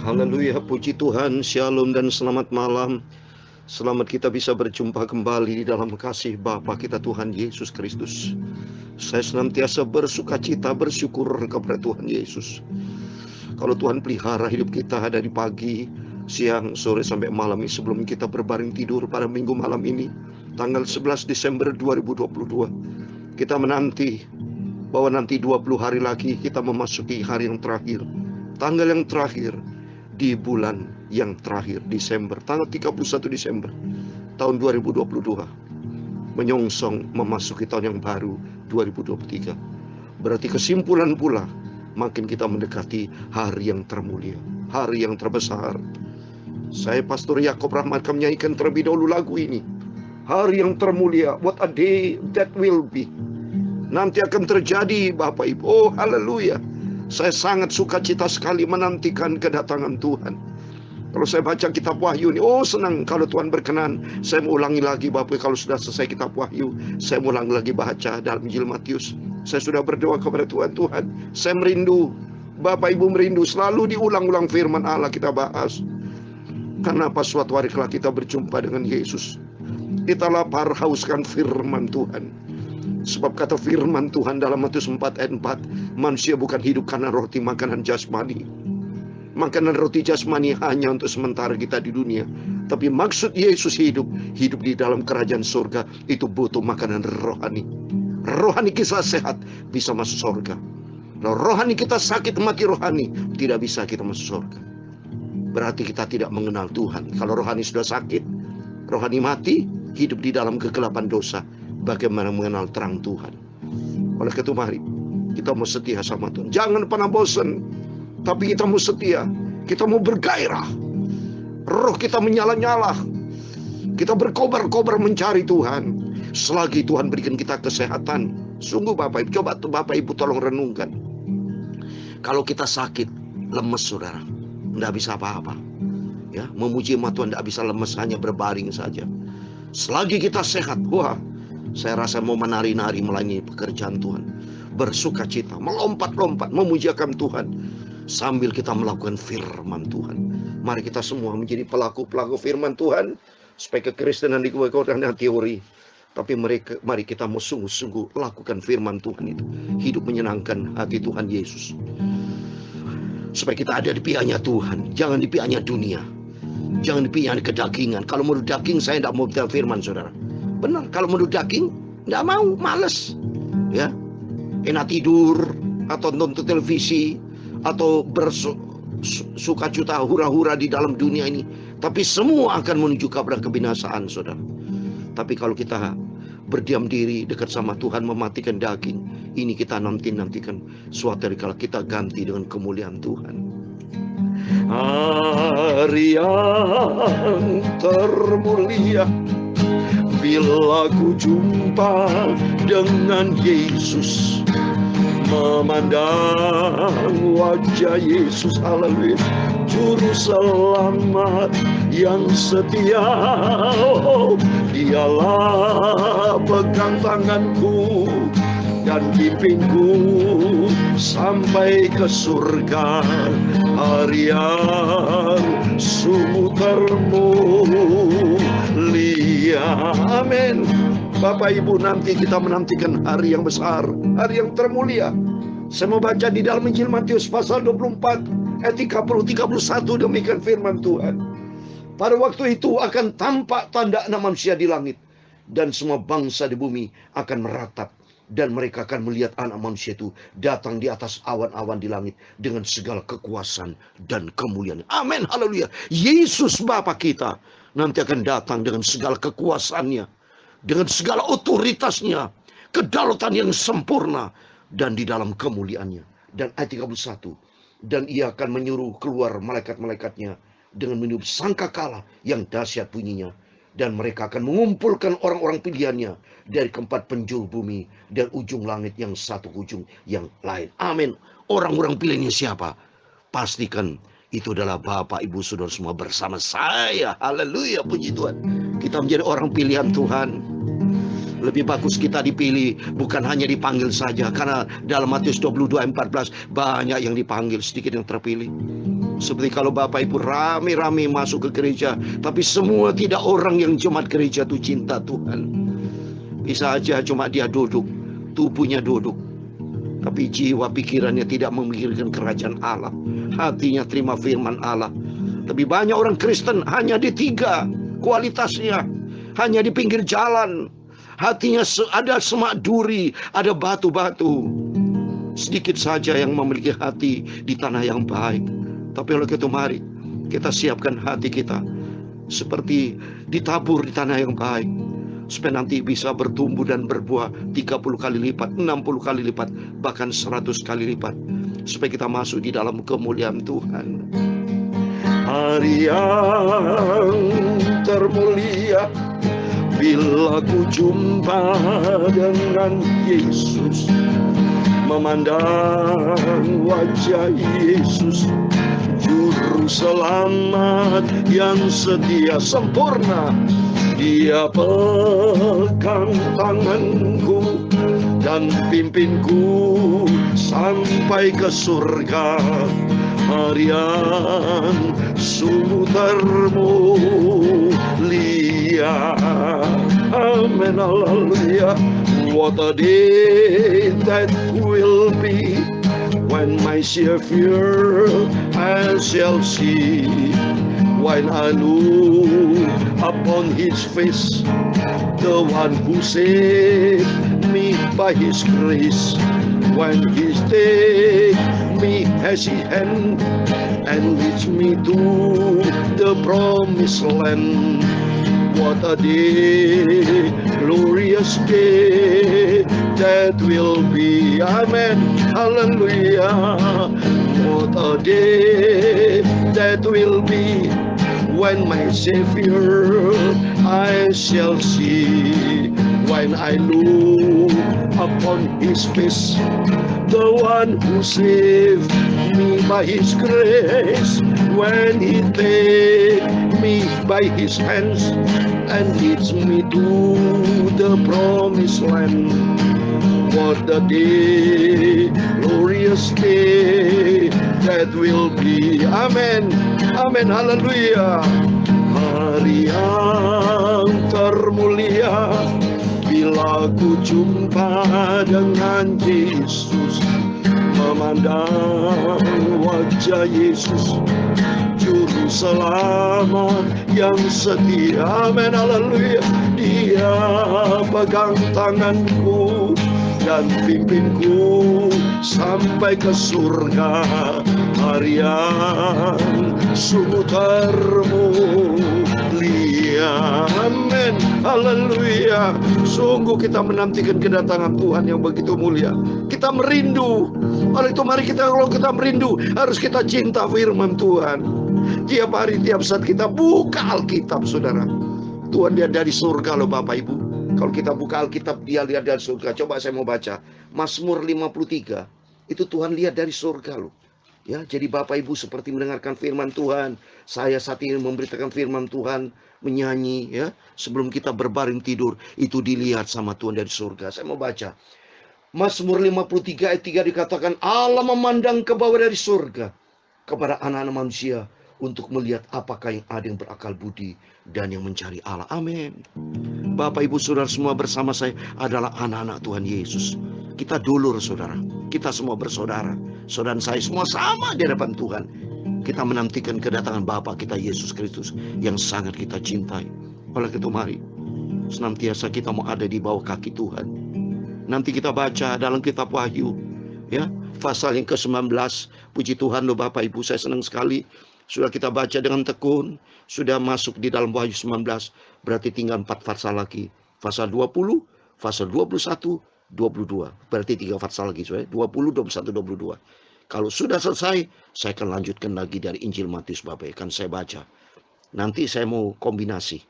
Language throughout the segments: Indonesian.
Haleluya, puji Tuhan, shalom dan selamat malam. Selamat kita bisa berjumpa kembali di dalam kasih Bapa kita Tuhan Yesus Kristus. Saya senantiasa bersuka cita, bersyukur kepada Tuhan Yesus. Kalau Tuhan pelihara hidup kita dari pagi, siang, sore sampai malam ini, sebelum kita berbaring tidur pada minggu malam ini, tanggal 11 Desember 2022, kita menanti bahwa nanti 20 hari lagi kita memasuki hari yang terakhir, tanggal yang terakhir di bulan yang terakhir, Desember, tanggal 31 Desember tahun 2022, menyongsong memasuki tahun yang baru 2023. Berarti kesimpulan pula, makin kita mendekati hari yang termulia, hari yang terbesar. Saya Pastor Yakob Rahmat akan menyanyikan terlebih dahulu lagu ini. Hari yang termulia, what a day that will be. Nanti akan terjadi Bapak Ibu. Oh haleluya. Saya sangat suka cita sekali menantikan kedatangan Tuhan. Kalau saya baca kitab Wahyu ini, oh senang kalau Tuhan berkenan. Saya mau ulangi lagi Bapak, kalau sudah selesai kitab Wahyu, saya mau ulangi lagi baca dalam Injil Matius. Saya sudah berdoa kepada Tuhan, Tuhan, saya merindu, Bapak Ibu merindu, selalu diulang-ulang firman Allah kita bahas. Karena apa suatu hari kelak kita berjumpa dengan Yesus, kita lapar hauskan firman Tuhan. Sebab kata firman Tuhan dalam Matius 4 ayat 4, manusia bukan hidup karena roti makanan jasmani. Makanan roti jasmani hanya untuk sementara kita di dunia. Tapi maksud Yesus hidup di dalam kerajaan surga, itu butuh makanan rohani. Rohani kita sehat, bisa masuk surga. Kalau rohani kita sakit, mati rohani, tidak bisa kita masuk surga. Berarti kita tidak mengenal Tuhan. Kalau rohani sudah sakit, rohani mati, hidup di dalam kegelapan dosa, bagaimana mengenal terang Tuhan? Oleh karena itu mari kita mau setia sama Tuhan. Jangan pernah bosan, tapi kita mau setia. Kita mau bergairah. Roh kita menyala-nyala. Kita berkobar-kobar mencari Tuhan. Selagi Tuhan berikan kita kesehatan. Sungguh Bapak Ibu, coba tuh Bapak Ibu tolong renungkan. Kalau kita sakit, lemes saudara, tidak bisa apa-apa. Ya, memuji sama Tuhan tidak bisa lemes, hanya berbaring saja. Selagi kita sehat, wah, saya rasa mau menari-nari melayani pekerjaan Tuhan, bersuka cita, melompat-lompat, memujiakan Tuhan, sambil kita melakukan firman Tuhan. Mari kita semua menjadi pelaku-pelaku firman Tuhan, supaya kekristenan dikuatkan dengan teori. Tapi mari kita mau sungguh-sungguh lakukan firman Tuhan itu, hidup menyenangkan hati Tuhan Yesus. Supaya kita ada di pihaknya Tuhan, jangan di pihaknya dunia, jangan di pihaknya kedagingan. Kalau menurut daging, saya tidak mau bicara firman saudara. Benar, kalau menurut daging, tidak mau, males. Ya, enak tidur, atau nonton televisi, atau bersuka cita hura-hura di dalam dunia ini. Tapi semua akan menuju kepada kebinasaan, saudara. Tapi kalau kita berdiam diri dekat sama Tuhan, mematikan daging, ini kita nantikan suatu hari kalau kita ganti dengan kemuliaan Tuhan. Hari yang termulia, bila ku jumpa dengan Yesus, memandang wajah Yesus, haleluya, juru selamat yang setia. Oh, dialah pegang tanganku dan bimbingku sampai ke surga, hari yang sungguh termulia. Amin. Bapak Ibu, nanti kita menantikan hari yang besar, hari yang termulia. Saya mau baca di dalam Injil Matius pasal 24 ayat 30-31, demikian firman Tuhan. Pada waktu itu akan tampak tanda anak manusia di langit, dan semua bangsa di bumi akan meratap, dan mereka akan melihat anak manusia itu datang di atas awan-awan di langit dengan segala kekuasaan dan kemuliaan. Amin, haleluya. Yesus Bapa kita nanti akan datang dengan segala kekuasaannya, dengan segala otoritasnya, kedaulatan yang sempurna, dan di dalam kemuliaannya. Dan ayat 31, dan ia akan menyuruh keluar malaikat-malaikatnya dengan meniup sangkakala yang dahsyat bunyinya, dan mereka akan mengumpulkan orang-orang pilihannya dari keempat penjuru bumi dan ujung langit yang satu ujung yang lain. Amin. Orang-orang pilihannya siapa? Pastikan itu adalah Bapak, Ibu, Saudara semua bersama saya. Haleluya, puji Tuhan. Kita menjadi orang pilihan Tuhan. Lebih bagus kita dipilih, bukan hanya dipanggil saja. Karena dalam Matius 22:14 banyak yang dipanggil, sedikit yang terpilih. Seperti kalau Bapak Ibu rame-rame masuk ke gereja, tapi semua tidak orang yang jemaat gereja itu cinta Tuhan. Bisa aja cuma dia duduk, tubuhnya duduk, tapi jiwa pikirannya tidak memikirkan kerajaan Allah. Hatinya terima firman Allah. Tapi banyak orang Kristen hanya di 3 kualitasnya. Hanya di pinggir jalan. Hatinya ada semak duri, ada batu-batu. Sedikit saja yang memiliki hati di tanah yang baik. Tapi oleh itu mari kita siapkan hati kita seperti ditabur di tanah yang baik, supaya nanti bisa bertumbuh dan berbuah 30 kali lipat, 60 kali lipat, bahkan 100 kali lipat, supaya kita masuk di dalam kemuliaan Tuhan. Hari yang termulia bila ku jumpa dengan Yesus, memandang wajah Yesus, Juru Selamat yang setia sempurna. Dia pegang tanganku dan pimpinku sampai ke surga. Harian sungguh termulia. Amin, haleluya. What a day that will be when my Savior I shall see. When I look upon His face, the one who saved me by His grace. When He takes me as His hand and leads me to the promised land. What a day, glorious day that will be. Amen, hallelujah. What a day that will be when my Savior I shall see. When I look upon His face, the one who saved me by His grace. When He takes me by His hands and leads me to the promised land. What a day, glorious day that will be. Amen, amen, haleluya. Hari yang termulia bila ku jumpa dengan Yesus, memandang wajah Yesus, Juru Selamat yang setia. Amin, haleluya. Dia pegang tanganku dan pimpinku sampai ke surga. Harian sungguh termulia. Amin, haleluya. Sungguh kita menantikan kedatangan Tuhan yang begitu mulia. Kita merindu. Oleh itu mari kita, kalau kita merindu, harus kita cinta firman Tuhan. Tiap hari, tiap saat kita buka Alkitab, saudara. Tuhan lihat dari surga loh Bapak Ibu. Kalau kita buka Alkitab, dia lihat dari surga. Coba saya mau baca Mazmur 53. Itu Tuhan lihat dari surga loh. Ya, jadi Bapak Ibu seperti mendengarkan firman Tuhan. Saya saat ini memberitakan firman Tuhan, menyanyi ya. Sebelum kita berbaring tidur, itu dilihat sama Tuhan dari surga. Saya mau baca Mazmur 53 ayat 3 dikatakan, Allah memandang ke bawah dari surga kepada anak-anak manusia untuk melihat apakah yang ada yang berakal budi dan yang mencari Allah. Amin. Bapak Ibu Saudara semua bersama saya adalah anak-anak Tuhan Yesus. Kita dulur saudara. Kita semua bersaudara. Saudara saya semua sama di hadapan Tuhan. Kita menantikan kedatangan Bapa kita Yesus Kristus yang sangat kita cintai. Oleh itu mari senantiasa kita mau ada di bawah kaki Tuhan. Nanti kita baca dalam kitab Wahyu ya, pasal yang ke-19. Puji Tuhan loh Bapak Ibu, saya senang sekali. Sudah kita baca dengan tekun, sudah masuk di dalam Wahyu 19, berarti tinggal 4 pasal lagi. Pasal 20, pasal 21, 22. Berarti 3 pasal lagi, 20, 21, 22. Kalau sudah selesai, saya akan lanjutkan lagi dari Injil Matius Bapak. Kan saya baca. Nanti saya mau kombinasi.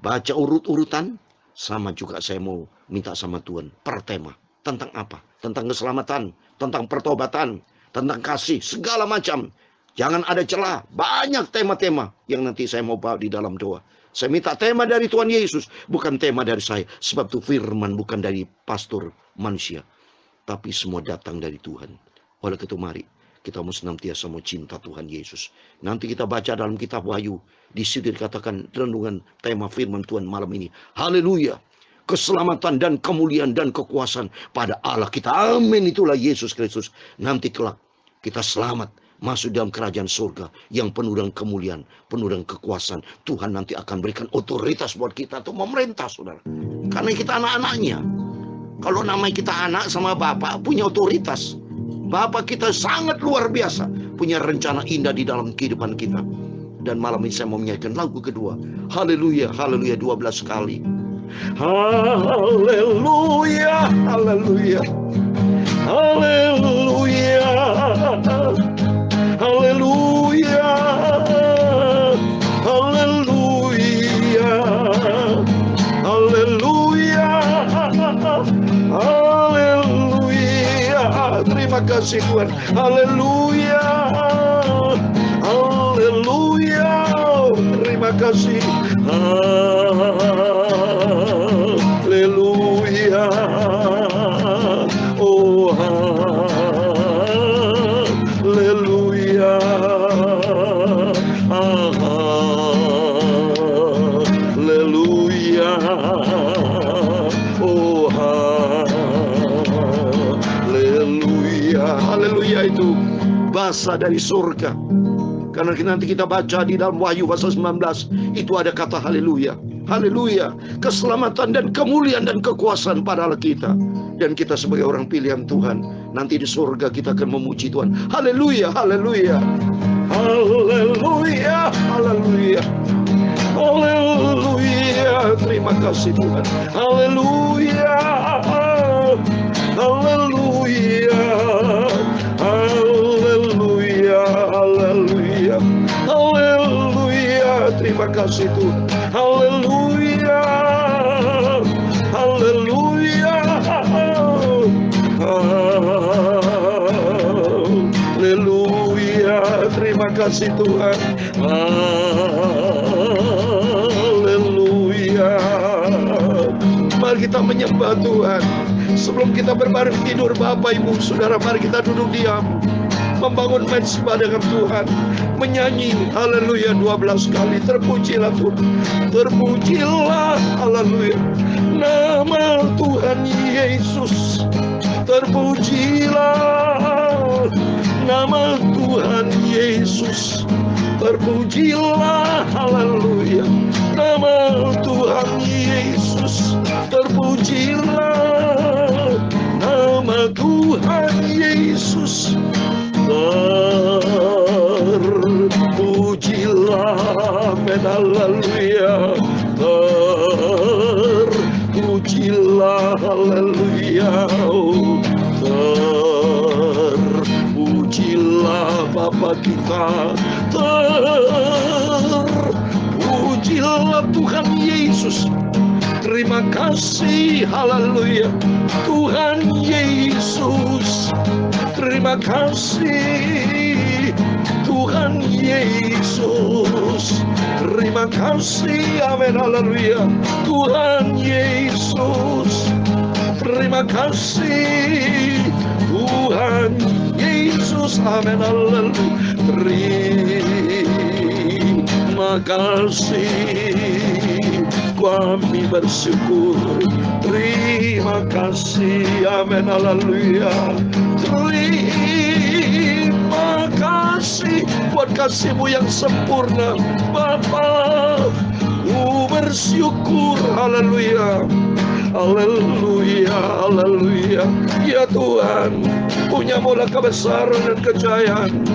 Baca urut-urutan, sama juga saya mau minta sama Tuhan per tema. Tentang apa? Tentang keselamatan, tentang pertobatan, tentang kasih, segala macam. Jangan ada celah. Banyak tema-tema yang nanti saya mau bawa di dalam doa. Saya minta tema dari Tuhan Yesus, bukan tema dari saya. Sebab itu firman bukan dari pastor manusia, tapi semua datang dari Tuhan. Oleh itu mari kita mau senantiasa mau cinta Tuhan Yesus. Nanti kita baca dalam kitab Wahyu, di situ dikatakan renungan tema firman Tuhan malam ini. Haleluya. Keselamatan dan kemuliaan dan kekuasaan pada Allah kita. Amin. Itulah Yesus Kristus. Nanti kelak kita selamat masuk dalam kerajaan surga yang penuh dengan kemuliaan, penuh dengan kekuasaan. Tuhan nanti akan berikan otoritas buat kita untuk memerintah, saudara. Karena kita anak-anaknya. Kalau namanya kita anak sama Bapak, punya otoritas. Bapak kita sangat luar biasa, punya rencana indah di dalam kehidupan kita. Dan malam ini saya mau menyanyikan lagu kedua. Haleluya, haleluya 12 kali. Haleluya, haleluya, haleluya, haleluya, haleluya, haleluya, haleluya. Terima kasih Tuhan. Haleluya, haleluya. Terima kasih. Haleluya. Oh haleluya. Haleluya. Oh haleluya. Haleluya itu bahasa dari surga. Karena nanti kita baca di dalam Wahyu pasal 19, itu ada kata haleluya. Haleluya. Keselamatan dan kemuliaan dan kekuasaan pada Allah kita. Dan kita sebagai orang pilihan Tuhan, nanti di surga kita akan memuji Tuhan. Haleluya, haleluya. Haleluya, haleluya. Haleluya. Terima kasih Tuhan. Haleluya. Haleluya. Haleluya. Haleluya. Haleluya. Terima kasih Tuhan. Haleluya. Haleluya. Haleluya. Terima kasih Tuhan. Haleluya. Mari kita menyembah Tuhan. Sebelum kita berbaring tidur, Bapak Ibu Saudara, mari kita duduk diam, membangun mezbah dengan Tuhan, menyanyi haleluya 12 kali. Terpujilah Tuhan, terpujilah, haleluya, nama Tuhan Yesus. Terpujilah nama Tuhan Yesus. Terpujilah, haleluya, nama Tuhan Yesus. Terpujilah nama Tuhan Yesus. Terpujilah, amin, haleluya. Terpujilah, haleluya. Terpujilah Bapa kita. Terpujilah Tuhan Yesus. Terima kasih, haleluya, Tuhan Yesus. Terima kasih Tuhan Yesus. Terima kasih, amin, haleluya, Tuhan Yesus. Terima kasih Tuhan Yesus, amin, haleluya. Terima kasih, kami bersyukur. Terima kasih, amin, haleluya. Terima kasih buat kasih-Mu yang sempurna, Bapa. Ku bersyukur, haleluya, haleluya, haleluya. Ya Tuhan, punya-Mu lah kebesaran dan kejayaan,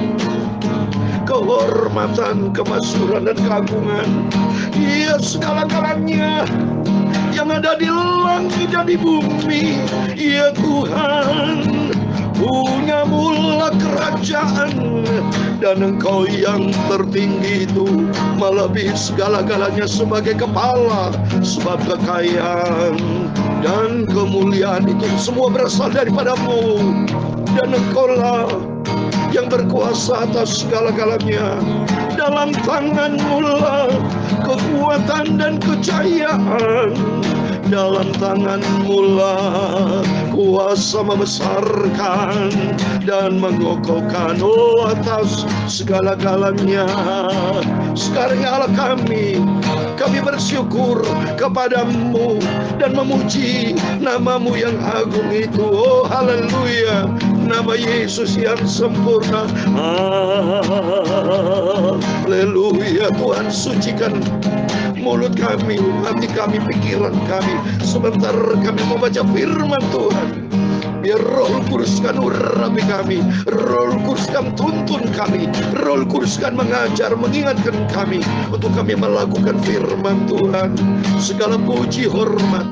kehormatan, kemasyhuran dan keagungan. Ya segala-galanya yang ada di langit dan di bumi. Ya Tuhan, punya-Mu lah kerajaan, dan Engkau yang tertinggi itu melebihi segala-galanya sebagai kepala. Sebab kekayaan dan kemuliaan itu semua berasal daripada-Mu, dan Engkau lah yang berkuasa atas segala-galanya. dalam tangan-Mu lah kekuatan dan kejayaan. Dalam tangan-Mu lah kuasa membesarkan dan mengokohkan, oh atas segala-galanya. Sekarang ya Allah kami bersyukur kepadamu dan memuji nama-Mu yang agung itu. Oh haleluya, nama Yesus yang sempurna. Haleluya. Tuhan, sucikan mulut kami, hati kami, pikiran kami, sebentar kami membaca firman Tuhan. Biar Roh Kudus kan urapi kami, Roh Kudus kan tuntun kami, Roh Kudus kan mengajar, mengingatkan kami untuk kami melakukan firman Tuhan. Segala puji, hormat,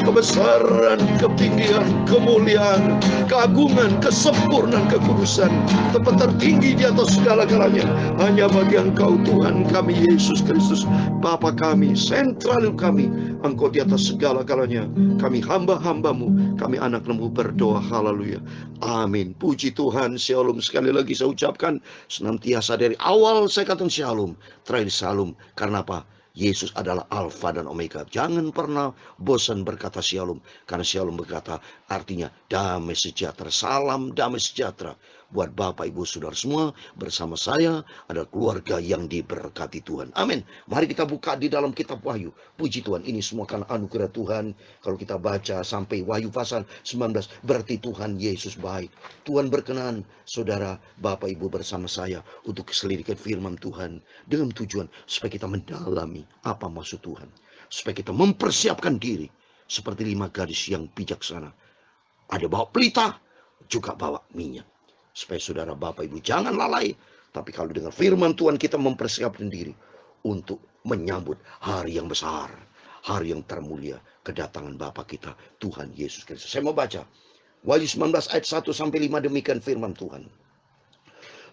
kebesaran, ketinggian, kemuliaan, keagungan, kesempurnaan, kekudusan, tempat tertinggi di atas segala-galanya hanya bagi Engkau Tuhan kami Yesus Kristus, Bapa kami, sentral kami. Engkau di atas segala-galanya. Kami hamba-hamba-Mu, kami anak-Mu berdoa. Haleluya, amin. Puji Tuhan. Shalom. Sekali lagi saya ucapkan senantiasa dari awal saya katakan shalom, terakhir shalom. Karena apa? Yesus adalah Alfa dan Omega. Jangan pernah bosan berkata shalom, karena shalom berkata artinya damai sejahtera. Salam damai sejahtera buat Bapak, Ibu, Saudara semua. Bersama saya adalah keluarga yang diberkati Tuhan. Amin. Mari kita buka di dalam kitab Wahyu. Puji Tuhan, ini semua kan anugerah Tuhan. Kalau kita baca sampai Wahyu pasal 19, berarti Tuhan Yesus baik. Tuhan berkenan saudara, Bapak, Ibu bersama saya untuk selidiki firman Tuhan dengan tujuan supaya kita mendalami apa maksud Tuhan, supaya kita mempersiapkan diri seperti 5 gadis yang bijaksana. Ada bawa pelita, juga bawa minyak, supaya saudara, Bapak, Ibu jangan lalai. Tapi kalau dengar firman Tuhan, kita mempersiapkan diri untuk menyambut hari yang besar, hari yang termulia, kedatangan Bapa kita Tuhan Yesus Kristus. Saya mau baca Wahyu 19 ayat 1 sampai 5, demikian firman Tuhan.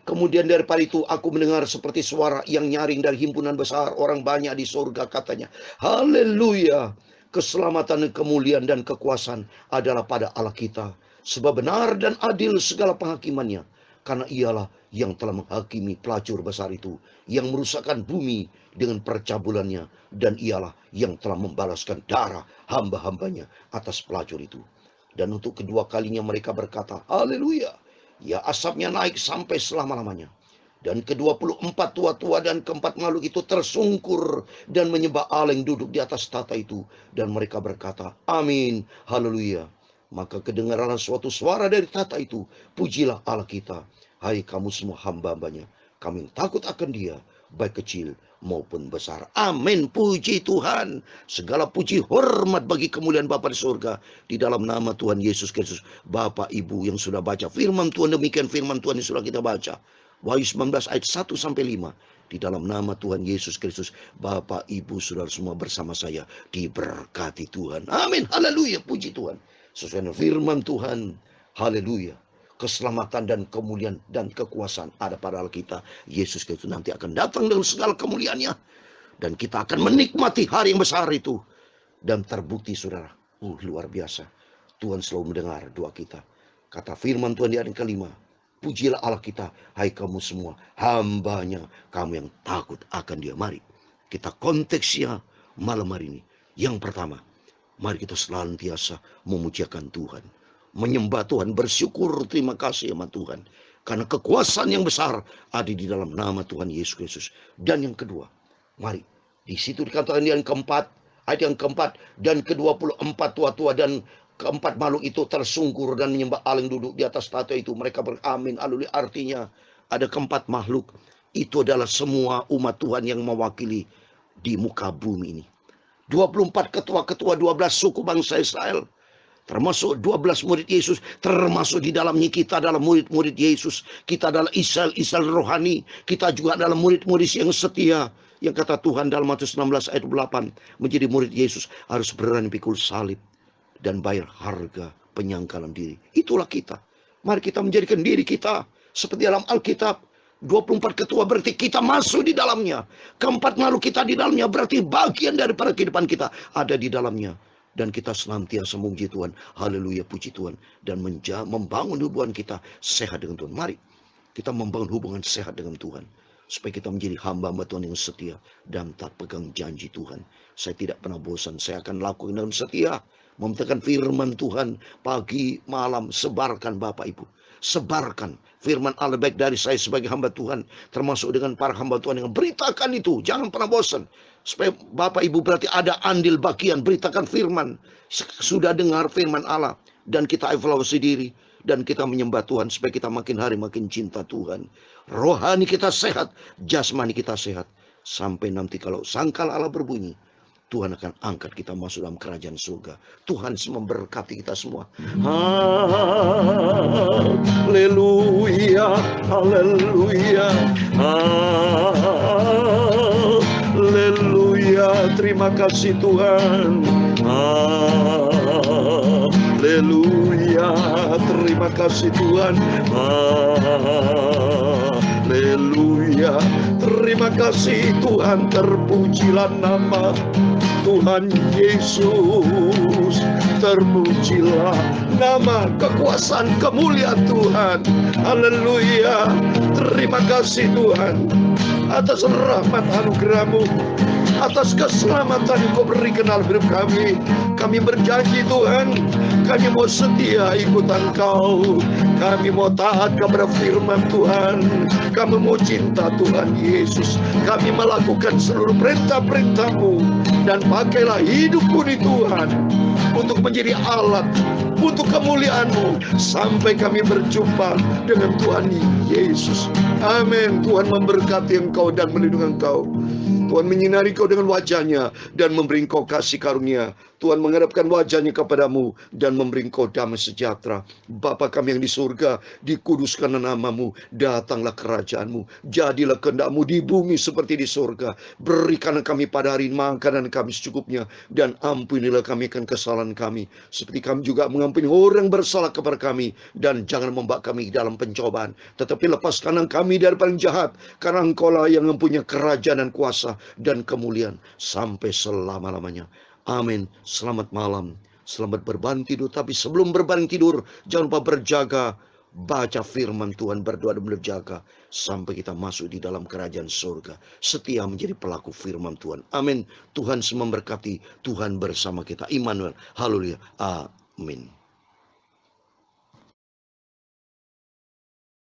Kemudian daripada itu aku mendengar seperti suara yang nyaring dari himpunan besar orang banyak di surga, katanya, haleluya, keselamatan, kemuliaan dan kekuasaan adalah pada Allah kita, sebab benar dan adil segala penghakimannya, karena ialah yang telah menghakimi pelacur besar itu, yang merusakkan bumi dengan percabulannya, dan ialah yang telah membalaskan darah hamba-hambanya atas pelacur itu. Dan untuk kedua kalinya mereka berkata, haleluya, ya asapnya naik sampai selama-lamanya. Dan ke-24 tua-tua dan keempat makhluk itu tersungkur dan menyembah Allah yang duduk di atas tahta itu. Dan mereka berkata, amin, haleluya. Maka kedengaranlah suatu suara dari tahta itu, pujilah Allah kita, hai kamu semua hamba-hambanya, kami yang takut akan Dia, baik kecil maupun besar. Amin. Puji Tuhan. Segala puji hormat bagi kemuliaan Bapa di surga, di dalam nama Tuhan Yesus Kristus. Bapak, Ibu yang sudah baca firman Tuhan, demikian firman Tuhan yang sudah kita baca. Wahyu 19 ayat 1 sampai 5. Di dalam nama Tuhan Yesus Kristus, Bapak, Ibu, Saudara semua bersama saya diberkati Tuhan. Amin. Haleluya. Puji Tuhan. Sesuai dengan firman Tuhan. Haleluya. Keselamatan dan kemuliaan dan kekuasaan ada pada Allah kita Yesus Kristus, nanti akan datang dengan segala kemuliaannya, dan kita akan menikmati hari yang besar itu. Dan terbukti saudara, luar biasa, Tuhan selalu mendengar doa kita. Kata firman Tuhan di ayat kelima, pujilah Allah kita, hai kamu semua hambanya, kamu yang takut akan Dia. Mari kita konteksnya malam hari ini. Yang pertama, mari kita senantiasa memujiakan Tuhan, menyembah Tuhan, bersyukur, terima kasih sama Tuhan, karena kekuasaan yang besar ada di dalam nama Tuhan Yesus Kristus. Dan yang kedua, mari, di situ dikatakan yang keempat, ayat yang keempat, dan ke-24 tua-tua dan keempat makhluk itu tersungkur dan menyembah Allah yang duduk di atas tahta itu. Mereka beramin, haleluya. Artinya ada keempat makhluk, itu adalah semua umat Tuhan yang mewakili di muka bumi ini. 24 ketua-ketua 12 suku bangsa Israel, termasuk 12 murid Yesus, termasuk di dalamnya kita adalah murid-murid Yesus. Kita adalah Israel rohani. Kita juga adalah murid-murid yang setia. Yang kata Tuhan dalam Matius 16 ayat 8, menjadi murid Yesus harus berani pikul salib dan bayar harga penyangkalan diri. Itulah kita. Mari kita menjadikan diri kita seperti dalam Alkitab. 24 ketua berarti kita masuk di dalamnya. Keempat makhluk kita di dalamnya, berarti bagian daripada kehidupan kita ada di dalamnya. Dan kita senantiasa memuji Tuhan. Haleluya, puji Tuhan. Dan membangun hubungan kita sehat dengan Tuhan. Mari kita membangun hubungan sehat dengan Tuhan. supaya kita menjadi hamba-hamba Tuhan yang setia dan taat pegang janji Tuhan. Saya tidak pernah bosan, saya akan lakukan dalam setia, memberitakan firman Tuhan pagi malam. Sebarkan Bapak Ibu, sebarkan firman Allah baik dari saya sebagai hamba Tuhan, termasuk dengan para hamba Tuhan yang beritakan itu. Jangan pernah bosan, supaya Bapak Ibu berarti ada andil bagian. Beritakan firman, sudah dengar firman Allah, dan kita evaluasi diri, dan kita menyembah Tuhan, supaya kita makin hari makin cinta Tuhan. Rohani kita sehat, jasmani kita sehat, sampai nanti kalau sangkal Allah berbunyi, Tuhan akan angkat kita masuk dalam kerajaan surga. Tuhan memberkati kita semua. Haleluya, haleluya, haleluya. Terima kasih Tuhan. Haleluya, terima kasih Tuhan. Haleluya, terima kasih Tuhan. Terpujilah nama Tuhan Yesus, terpujilah nama, kekuasaan, kemuliaan Tuhan. Haleluya, terima kasih Tuhan atas rahmat anugerah-Mu, atas keselamatan yang Kau berikan dalam hidup kami. Kami berjanji Tuhan, kami mau setia ikut Engkau, kami mau taat kepada firman Tuhan, kami mau cinta Tuhan Yesus, kami melakukan seluruh perintah-perintah-Mu, dan pakailah hidupku di Tuhan untuk menjadi alat untuk kemuliaan-Mu sampai kami berjumpa dengan Tuhan Yesus. Amin. Tuhan memberkati engkau dan melindungi engkau. Tuhan menyinari kau dengan wajah-Nya dan memberi engkau kasih karunia. Tuhan menghadapkan wajah-Nya kepadamu dan memberi engkau damai sejahtera. Bapa kami yang di surga, dikuduskan nama-Mu, datanglah kerajaan-Mu, jadilah kehendak-Mu di bumi seperti di surga. Berikanlah kami pada hari ini makanan kami secukupnya, dan ampunilah kami akan kesalahan kami, seperti kami juga mengampuni orang bersalah kepada kami. Dan jangan membawa kami dalam pencobaan, tetapi lepaskan kami dari paling jahat, karena Engkau-lah yang mempunyai kerajaan dan kuasa dan kemuliaan sampai selama-lamanya. Amin. Selamat malam, selamat berbaring tidur. Tapi sebelum berbaring tidur, jangan lupa berjaga, baca firman Tuhan, berdoa dan berjaga sampai kita masuk di dalam kerajaan surga. Setia menjadi pelaku firman Tuhan. Amin. Tuhan memberkati, Tuhan bersama kita. Immanuel. Haleluya. Amin.